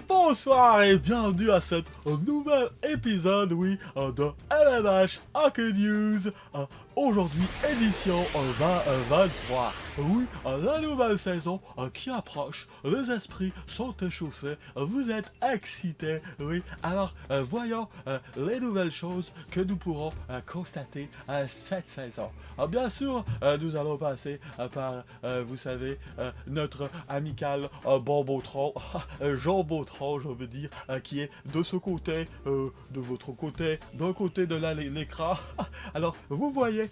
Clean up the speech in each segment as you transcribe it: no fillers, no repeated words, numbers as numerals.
Bonsoir et bienvenue à cet nouvel épisode, de LNH Hockey News. Aujourd'hui, édition 2023. La nouvelle saison qui approche, les esprits sont échauffés, vous êtes excités, Alors, voyons les nouvelles choses que nous pourrons constater cette saison. Bien sûr, nous allons passer par, vous savez, notre amical Bombotron, Jean Bautron, je veux dire, qui est de ce côté, de votre côté, d'un côté de l'écran. Alors, vous voyez,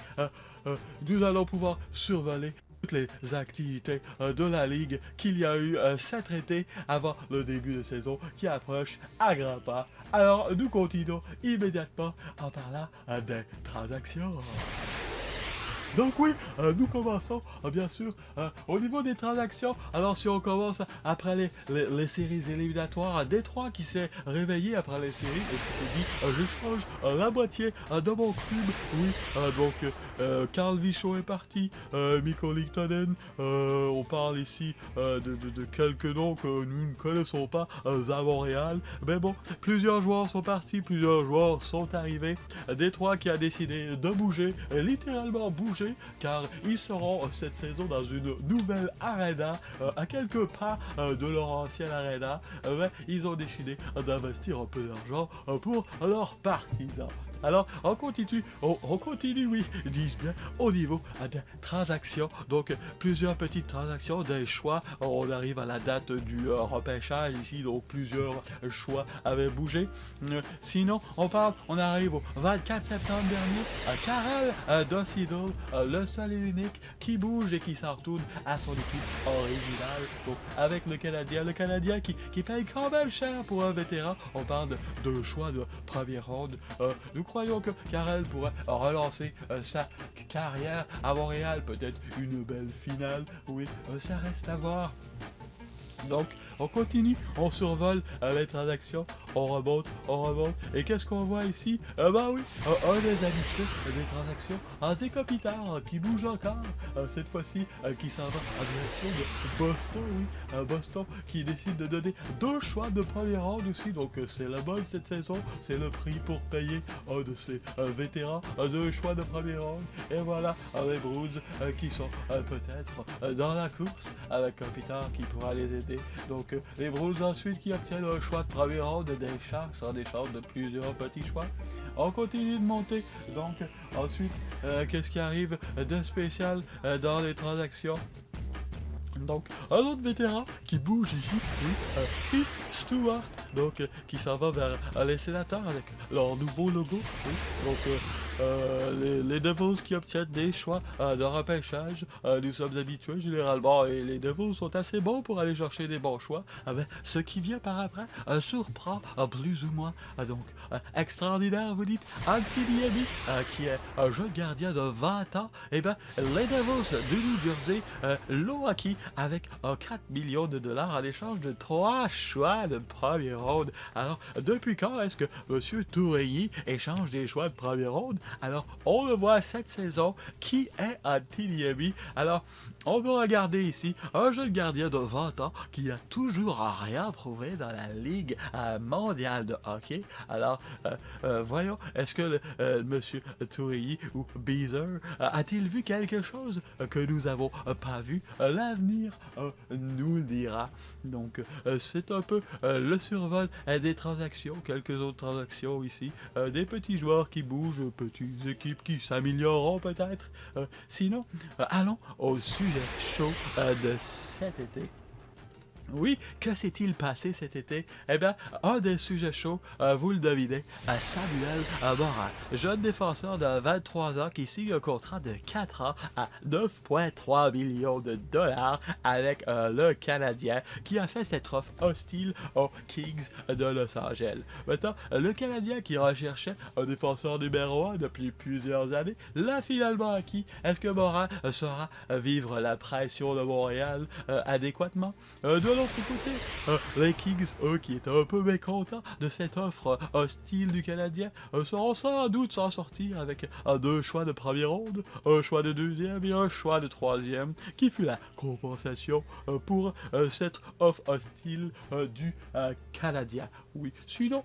nous allons pouvoir survoler toutes les activités de la Ligue qu'il y a eu cet été avant le début de saison qui approche à grands pas. Alors, nous continuons immédiatement en parlant des transactions. Donc oui, nous commençons bien sûr au niveau des transactions. Alors si on commence après les séries éliminatoires, Détroit qui s'est réveillé après les séries et qui s'est dit je change la moitié de mon club. Donc Carl Vichot est parti, Mikko Lehtonen, on parle ici de quelques noms que nous ne connaissons pas à Montréal. Mais bon, plusieurs joueurs sont partis, plusieurs joueurs sont arrivés. Détroit qui a décidé de bouger, littéralement bouger, car ils seront cette saison dans une nouvelle arena à quelques pas de leur ancienne arena. Ils ont décidé d'investir un peu d'argent pour leurs partisans. Alors, on continue, oui, dis-je bien, au niveau des transactions. Donc, plusieurs petites transactions, des choix. On arrive à la date du repêchage ici, donc plusieurs choix avaient bougé. Sinon, on arrive au 24 septembre dernier. Karel Dosidel, le seul et l'unique qui bouge et qui s'en retourne à son équipe originale. Donc, avec le Canadien qui paye quand même cher pour un vétéran. On parle de choix de première ronde. Nous croyons que Karel pourrait relancer sa carrière à Montréal, peut-être une belle finale, ça reste à voir. Donc, on continue, on survole les transactions, on remonte, et qu'est-ce qu'on voit ici? Un des habitués des transactions, Anze Kopitar, qui bouge encore, cette fois-ci, qui s'en va en direction de Boston, Boston, qui décide de donner 2 choix de première ronde aussi, donc c'est la bonne cette saison, c'est le prix pour payer un de ces vétérans, 2 choix de première ronde, et voilà, les Bruins qui sont peut-être dans la course, avec Kopitar qui pourra les aider. Donc les Bruins ensuite qui obtiennent un choix de première ronde des Sharks en échange de plusieurs petits choix. On continue de monter. Donc ensuite, qu'est-ce qui arrive de spécial dans les transactions? Donc, un autre vétéran qui bouge ici, Chris Stewart, donc qui s'en va vers les sénateurs avec leur nouveau logo. Donc, les Devils qui obtiennent des choix de repêchage. Nous sommes habitués généralement et les Devils sont assez bons pour aller chercher des bons choix. Ce qui vient par après surprend plus ou moins. Donc, extraordinaire, vous dites. Antiniemi, qui est un jeune gardien de 20 ans. Et bien, les Devils de New Jersey l'ont acquis avec 4 millions de dollars en échange de 3 choix de première ronde. Alors, depuis quand est-ce que M. Tourigny échange des choix de première ronde? Alors, on le voit cette saison, qui est Antiniemi. Alors, on peut regarder ici un jeune gardien de 20 ans qui a toujours rien prouvé dans la Ligue mondiale de hockey. Alors, voyons, est-ce que M. Tourigny ou Beezer a-t-il vu quelque chose que nous n'avons pas vu? L'avenir nous le dira. Donc, c'est un peu le survol des transactions, quelques autres transactions ici, des petits joueurs qui bougent, petites équipes qui s'amélioreront peut-être. Sinon, allons au sujet chaud de cet été. Oui, que s'est-il passé cet été? Eh bien, un des sujets chauds, vous le devinez, Samuel Morin, jeune défenseur de 23 ans qui signe un contrat de 4 ans à 9,3 millions de dollars avec le Canadien qui a fait cette offre hostile aux Kings de Los Angeles. Maintenant, le Canadien qui recherchait un défenseur numéro 1 depuis plusieurs années l'a finalement acquis. Est-ce que Morin saura vivre la pression de Montréal adéquatement? De l'autre côté, les Kings, eux, qui étaient un peu mécontents de cette offre hostile du Canadien, seront sans doute s'en sortir avec 2 choix de première ronde, un choix de deuxième et un choix de troisième, qui fut la compensation pour cette offre hostile du Canadien. Oui, sinon,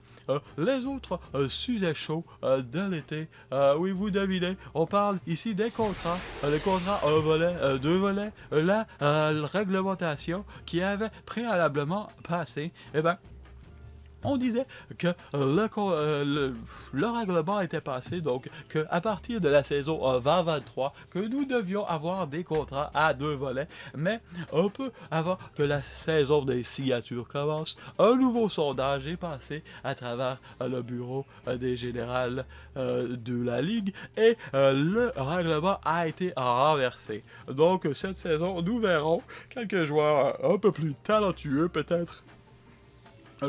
les autres sujets chauds de l'été, oui, vous devinez, on parle ici des contrats, les contrats un volet, 2 volets, la réglementation qui avait préalablement passé, eh ben, on disait que le règlement était passé, donc qu'à partir de la saison 2023, que nous devions avoir des contrats à 2 volets, mais un peu avant que la saison des signatures commence, un nouveau sondage est passé à travers le bureau des générales de la Ligue et le règlement a été renversé. Donc cette saison, nous verrons quelques joueurs un peu plus talentueux peut-être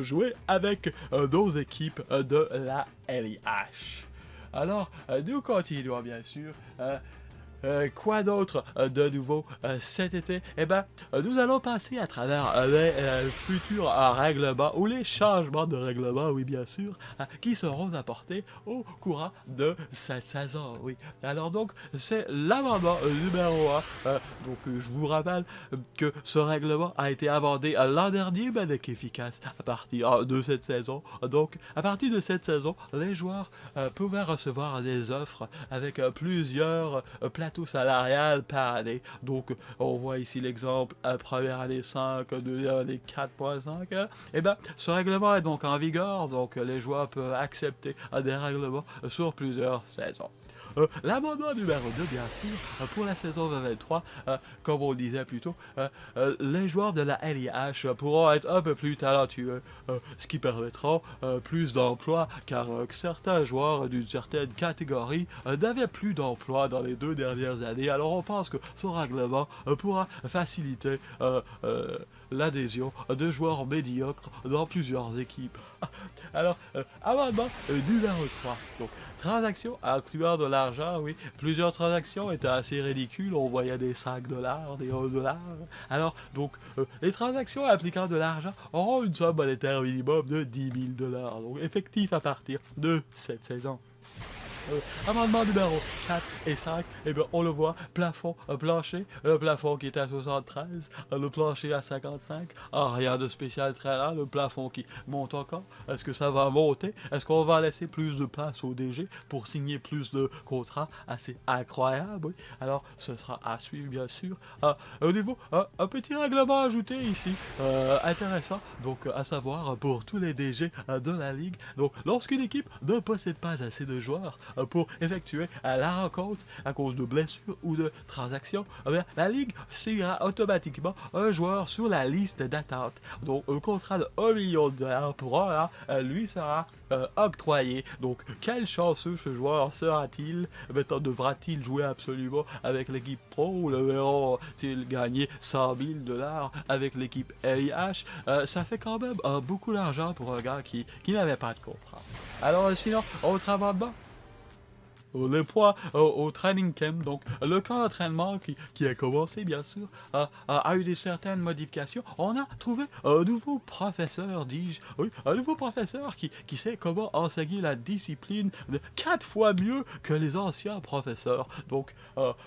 jouer avec nos équipes de la LIH. Alors, nous continuons bien sûr. Quoi d'autre de nouveau cet été? Eh bien, nous allons passer à travers les futurs règlements ou les changements de règlement, oui bien sûr, qui seront apportés au courant de cette saison, oui. Alors donc, c'est l'amendement numéro 1. Donc, je vous rappelle que ce règlement a été amendé l'an dernier, mais n'est qu'efficace à partir de cette saison. Donc, à partir de cette saison, les joueurs pouvaient recevoir des offres avec plusieurs plateaux salarial par année. Donc, on voit ici l'exemple, première année 5, deuxième année 4.5. Et bien, ce règlement est donc en vigueur, donc les joueurs peuvent accepter des règlements sur plusieurs saisons. L'amendement numéro 2, bien sûr, pour la saison 2023, comme on le disait plus tôt, les joueurs de la LIH pourront être un peu plus talentueux, ce qui permettra plus d'emplois, car certains joueurs d'une certaine catégorie n'avaient plus d'emploi dans les 2 dernières années. Alors on pense que ce règlement pourra faciliter l'adhésion de joueurs médiocres dans plusieurs équipes. Alors, amendement numéro 3. Donc, transactions incluant de l'argent, oui. Plusieurs transactions étaient assez ridicules. On voyait des 5 $, des 1 $. Alors, donc, les transactions impliquant de l'argent auront une somme monétaire minimum de 10 000 $. Donc, effectif à partir de cette saison. Amendement numéro 4 et 5, et bien on le voit, plafond, plancher, le plafond qui est à 73, le plancher à 55, rien de spécial très rare, le plafond qui monte encore, est-ce que ça va monter, est-ce qu'on va laisser plus de place au DG pour signer plus de contrats, assez incroyable, oui. Alors ce sera à suivre bien sûr. Au niveau, un petit règlement ajouté ici, intéressant, donc à savoir pour tous les DG de la Ligue, donc lorsqu'une équipe ne possède pas assez de joueurs, pour effectuer la rencontre à cause de blessures ou de transactions, la Ligue signera automatiquement un joueur sur la liste d'attente. Donc, un contrat de 1 million de dollars pour un an lui sera octroyé. Donc, quel chanceux ce joueur sera-t-il? Maintenant, devra-t-il jouer absolument avec l'équipe pro ou le verront-ils gagner 100 000 $ avec l'équipe LIH? Ça fait quand même beaucoup d'argent pour un gars qui n'avait pas de contrat. Alors, sinon, autre amendement? Le poids au training camp, donc le camp d'entraînement qui a commencé bien sûr, a eu des certaines modifications. On a trouvé un nouveau professeur, dis-je, oui, un nouveau professeur qui sait comment enseigner la discipline de 4 fois mieux que les anciens professeurs. Donc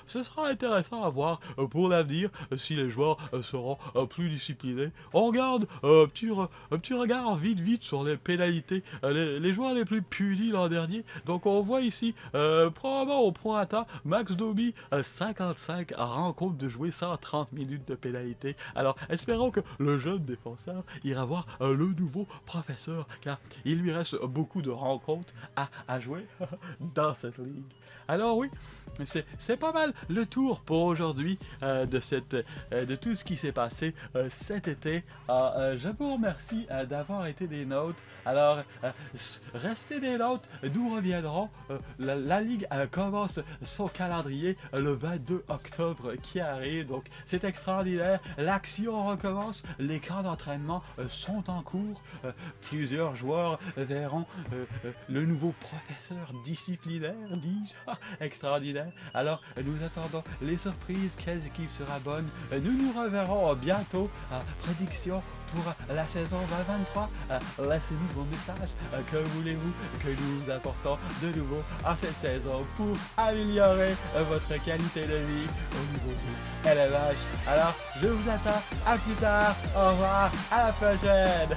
ce sera intéressant à voir pour l'avenir si les joueurs seront plus disciplinés. On regarde un petit regard vite sur les pénalités, les joueurs les plus punis l'an dernier. Donc on voit ici probablement au pointant, Max Domi, 55 rencontres de jouer 130 minutes de pénalité. Alors, espérons que le jeune défenseur ira voir le nouveau professeur, car il lui reste beaucoup de rencontres à jouer dans cette ligue. Alors oui, c'est pas mal le tour pour aujourd'hui de tout ce qui s'est passé cet été. Je vous remercie d'avoir été des nôtres. Alors, restez des nôtres, nous reviendrons la Ligue commence son calendrier le 22 octobre qui arrive. Donc, c'est extraordinaire. L'action recommence. Les camps d'entraînement sont en cours. Plusieurs joueurs verront le nouveau professeur disciplinaire, dis-je. Extraordinaire. Alors, nous attendons les surprises. Quelle équipe sera bonne? Nous nous reverrons bientôt. Prédiction pour la saison 2023. Laissez-nous vos messages. Que voulez-vous que nous apportons de nouveau en cette saison pour améliorer votre qualité de vie au niveau du élevage? Alors, je vous attends. À plus tard. Au revoir. À la prochaine.